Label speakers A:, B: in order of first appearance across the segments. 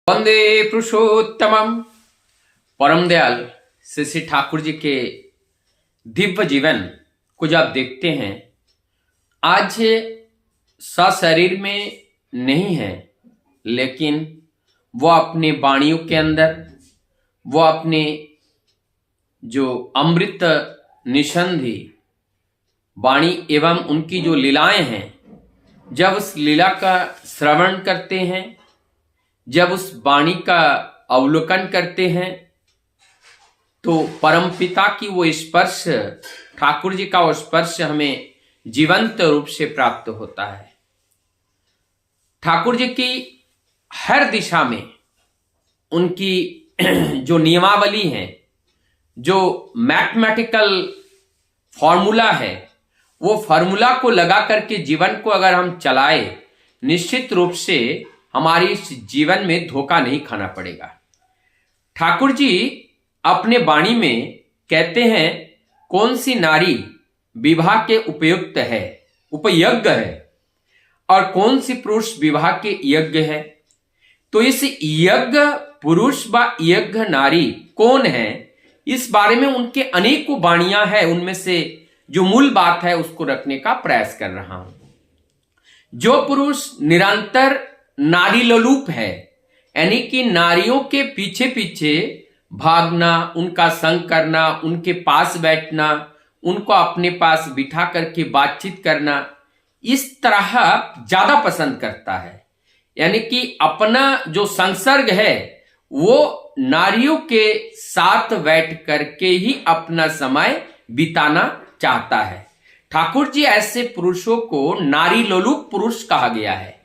A: वंदे पुरुषोत्तमम। परम दयाल श्री श्री ठाकुर जी के दिव्य जीवन को जब आप देखते हैं, आज सशरीर में नहीं है, लेकिन वो अपने वाणियों के अंदर, वो अपने जो अमृत निषंधि वाणी एवं उनकी जो लीलाएं हैं, जब उस लीला का श्रवण करते हैं, जब उस वाणी का अवलोकन करते हैं, तो परमपिता की वो स्पर्श, ठाकुर जी का वो स्पर्श हमें जीवंत रूप से प्राप्त होता है। ठाकुर जी की हर दिशा में उनकी जो नियमावली है, जो मैथमेटिकल फॉर्मूला है, वो फॉर्मूला को लगा करके जीवन को अगर हम चलाए, निश्चित रूप से हमारी इस जीवन में धोखा नहीं खाना पड़ेगा। ठाकुर जी अपने वाणी में कहते हैं, कौन सी नारी विवाह के उपयुक्त है, उपयज्ञ है, और कौन सी पुरुष विवाह के यज्ञ है। तो इस यज्ञ पुरुष व यज्ञ नारी कौन है, इस बारे में उनके अनेकों वाणियां हैं। उनमें से जो मूल बात है उसको रखने का प्रयास कर रहा हूं। जो पुरुष निरंतर नारी लोलुप है, यानी कि नारियों के पीछे पीछे भागना, उनका संग करना, उनके पास बैठना, उनको अपने पास बिठा करके बातचीत करना, इस तरह ज्यादा पसंद करता है। यानी कि अपना जो संसर्ग है वो नारियों के साथ बैठ करके ही अपना समय बिताना चाहता है। ठाकुर जी ऐसे पुरुषों को नारी लोलुप पुरुष कहा गया है,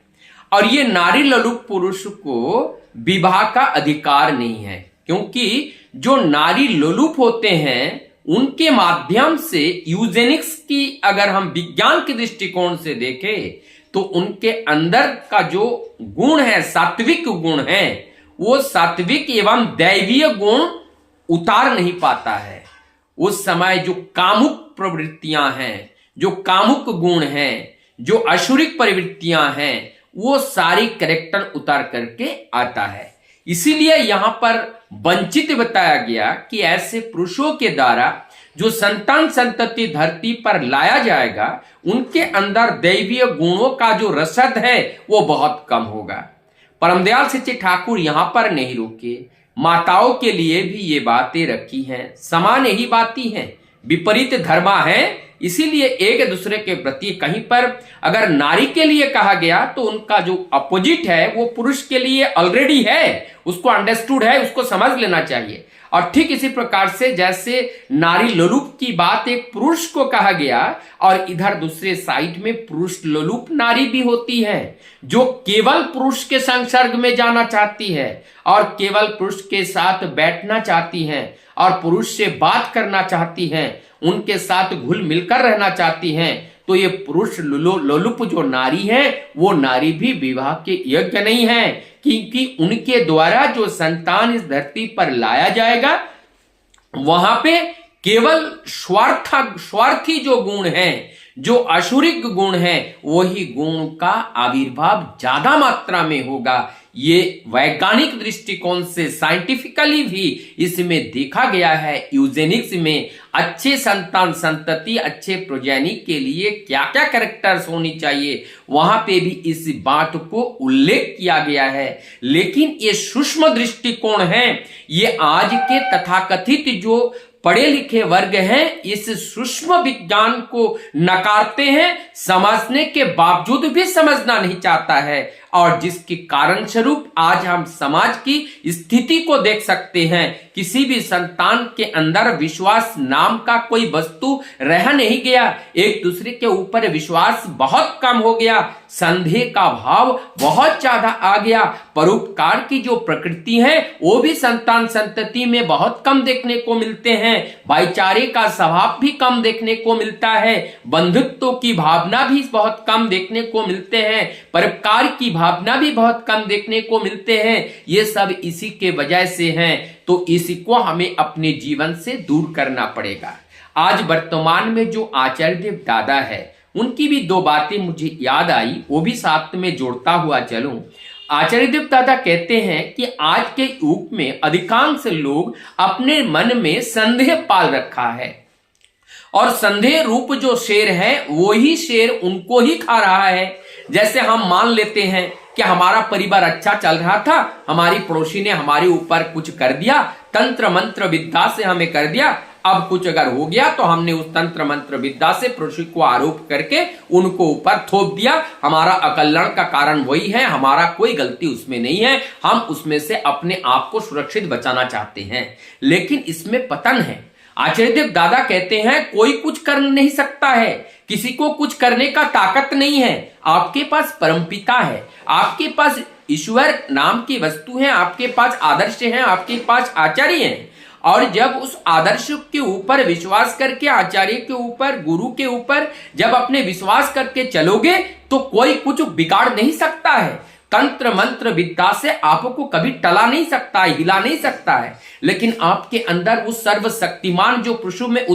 A: और ये नारी लोलुप पुरुष को विवाह का अधिकार नहीं है, क्योंकि जो नारी लोलुप होते हैं उनके माध्यम से यूजेनिक्स की अगर हम विज्ञान के दृष्टिकोण से देखें, तो उनके अंदर का जो गुण है, सात्विक गुण है, वो सात्विक एवं दैवीय गुण उतार नहीं पाता है। उस समय जो कामुक प्रवृत्तियां हैं, जो कामुक गुण हैं, जो असुरिक प्रवृत्तियां हैं, वो सारी कैरेक्टर उतार करके आता है। इसीलिए यहां पर वंचित बताया गया कि ऐसे पुरुषों के द्वारा जो संतान संतति धरती पर लाया जाएगा, उनके अंदर दैवीय गुणों का जो रसद है वो बहुत कम होगा। परमदयाल सच्चे ठाकुर यहां पर नहीं रुके, माताओं के लिए भी ये बातें रखी हैं। समान यही बातें हैं, विपरीत धर्मा है, इसीलिए एक दूसरे के प्रति कहीं पर अगर नारी के लिए कहा गया तो उनका जो अपोजिट है वो पुरुष के लिए ऑलरेडी है, उसको अंडरस्टूड है, उसको समझ लेना चाहिए। और ठीक इसी प्रकार से जैसे नारी लोलुप की बात एक पुरुष को कहा गया, और इधर दूसरे साइड में पुरुष लोलुप नारी भी होती है, जो केवल पुरुष के संसर्ग में जाना चाहती है और केवल पुरुष के साथ बैठना चाहती है और पुरुष से बात करना चाहती हैं, उनके साथ घुल मिलकर रहना चाहती हैं। तो ये पुरुष लोलुप जो नारी है, वो नारी भी विवाह के योग्य नहीं है, क्योंकि उनके द्वारा जो संतान इस धरती पर लाया जाएगा, वहां पे केवल स्वार्थी जो गुण है, जो असुरिक गुण है, वही गुण का आविर्भाव ज्यादा मात्रा में होगा। ये वैज्ञानिक दृष्टिकोण से साइंटिफिकली भी इसमें देखा गया है। यूजेनिक्स में अच्छे संतान संतति, अच्छे प्रोजेनी के लिए क्या क्या कैरेक्टर्स होनी चाहिए, वहां पे भी इस बात को उल्लेख किया गया है। लेकिन ये सूक्ष्म दृष्टिकोण है, ये आज के तथाकथित जो पढ़े लिखे वर्ग हैं, इस सूक्ष्म विज्ञान को नकारते हैं, समझने के बावजूद भी समझना नहीं चाहता है, और जिसके कारण स्वरूप आज हम समाज की स्थिति को देख सकते हैं। किसी भी संतान के अंदर विश्वास नाम का कोई वस्तु रह नहीं गया, एक दूसरे के ऊपर विश्वास बहुत कम हो गया, संदेह का भाव बहुत ज्यादा आ गया, परोपकार की जो प्रकृति है वो भी संतान संतति में बहुत कम देखने को मिलते हैं, भाईचारे का स्वभाव भी कम देखने को मिलता है, बंधुत्व की भावना भी बहुत कम देखने को मिलते हैं, परोपकार की भावना भी बहुत कम देखने को मिलते हैं। ये सब इसी के वजह से हैं, तो इसी को हमें अपने जीवन से दूर करना पड़ेगा। आज वर्तमान में जो आचार्य देव दादा है, उनकी भी दो बातें मुझे याद आई, वो भी साथ में जोड़ता हुआ चलूं। आचार्य देव दादा कहते हैं कि आज के युग में अधिकांश लोग अपने मन में संदेह पाल रखा है और संदेह रूप जो शेर है वो ही शेर उनको ही खा रहा है। जैसे हम मान लेते हैं कि हमारा परिवार अच्छा चल रहा था, हमारी पड़ोसी ने हमारे ऊपर कुछ कर दिया, तंत्र मंत्र विद्या से हमें कर दिया, अब कुछ अगर हो गया तो हमने उस तंत्र मंत्र विद्या से पड़ोसी को आरोप करके उनको ऊपर थोप दिया। हमारा अकल्याण का कारण वही है, हमारा कोई गलती उसमें नहीं है, हम उसमें से अपने आप को सुरक्षित बचाना चाहते हैं, लेकिन इसमें पतन है। आचार्य देव दादा कहते हैं कोई कुछ कर नहीं सकता है, किसी को कुछ करने का ताकत नहीं है। आपके पास परमपिता है, आपके पास ईश्वर नाम की वस्तु है, आपके पास आदर्श है, आपके पास आचार्य हैं, और जब उस आदर्श के ऊपर विश्वास करके, आचार्य के ऊपर, गुरु के ऊपर जब अपने विश्वास करके चलोगे तो कोई कुछ बिगाड़ नहीं सकता है। तंत्र मंत्र विद्या से आपको कभी टला नहीं सकता है, हिला नहीं सकता है, लेकिन आपके अंदर उस सर्वशक्तिमान जो पुरुषों में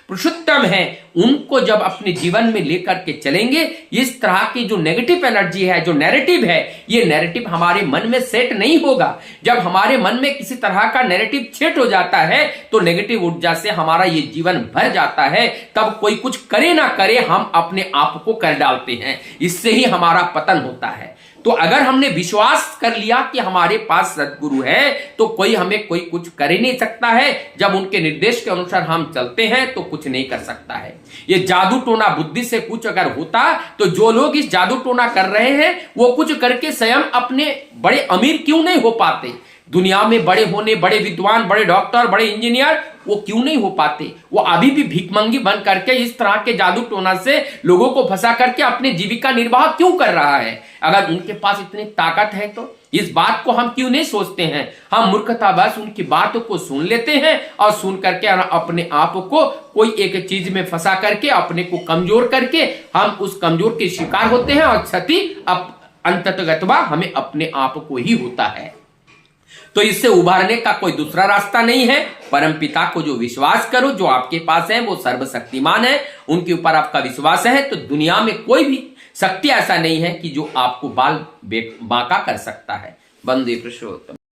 A: पुरुषोत्तम है, उनको जब अपने जीवन में लेकर के चलेंगे, इस तरह की जो नेगेटिव एनर्जी है, जो नैरेटिव है, ये नैरेटिव हमारे मन में सेट नहीं होगा। जब हमारे मन में किसी तरह का नैरेटिव सेट हो जाता है तो नेगेटिव ऊर्जा से हमारा ये जीवन भर जाता है। तब कोई कुछ करे ना करे, हम अपने आप को कर डालते हैं, इससे ही हमारा पतन होता है। तो अगर हमने विश्वास कर लिया कि हमारे पास सद्गुरु है तो कोई हमें कोई कुछ कर ही नहीं सकता है। जब उनके निर्देश के अनुसार हम चलते हैं तो कुछ नहीं कर सकता है। ये जादू टोना बुद्धि से कुछ अगर होता तो जो लोग इस जादू टोना कर रहे हैं वो कुछ करके स्वयं अपने बड़े अमीर क्यों नहीं हो पाते? दुनिया में बड़े होने, बड़े विद्वान, बड़े डॉक्टर, बड़े इंजीनियर वो क्यों नहीं हो पाते? वो अभी भी भिखमंगी बन करके इस तरह के जादू टोना से लोगों को फंसा करके अपनी जीविका निर्वाह क्यों कर रहा है? अगर उनके पास इतनी ताकत है तो इस बात को हम क्यों नहीं सोचते हैं? हम मूर्खतावश उनकी बातों को सुन लेते हैं और सुन करके अपने आप को कोई एक चीज में फंसा करके, अपने को कमजोर करके हम उस कमजोर के शिकार होते हैं और क्षति अंततगतवा हमें अपने आप को ही होता है। तो इससे उभारने का कोई दूसरा रास्ता नहीं है। परमपिता को जो विश्वास करो, जो आपके पास है वो सर्वशक्तिमान है, उनके ऊपर आपका विश्वास है तो दुनिया में कोई भी शक्ति ऐसा नहीं है कि जो आपको बाल बांका कर सकता है। वंदे पुरुषोत्तम।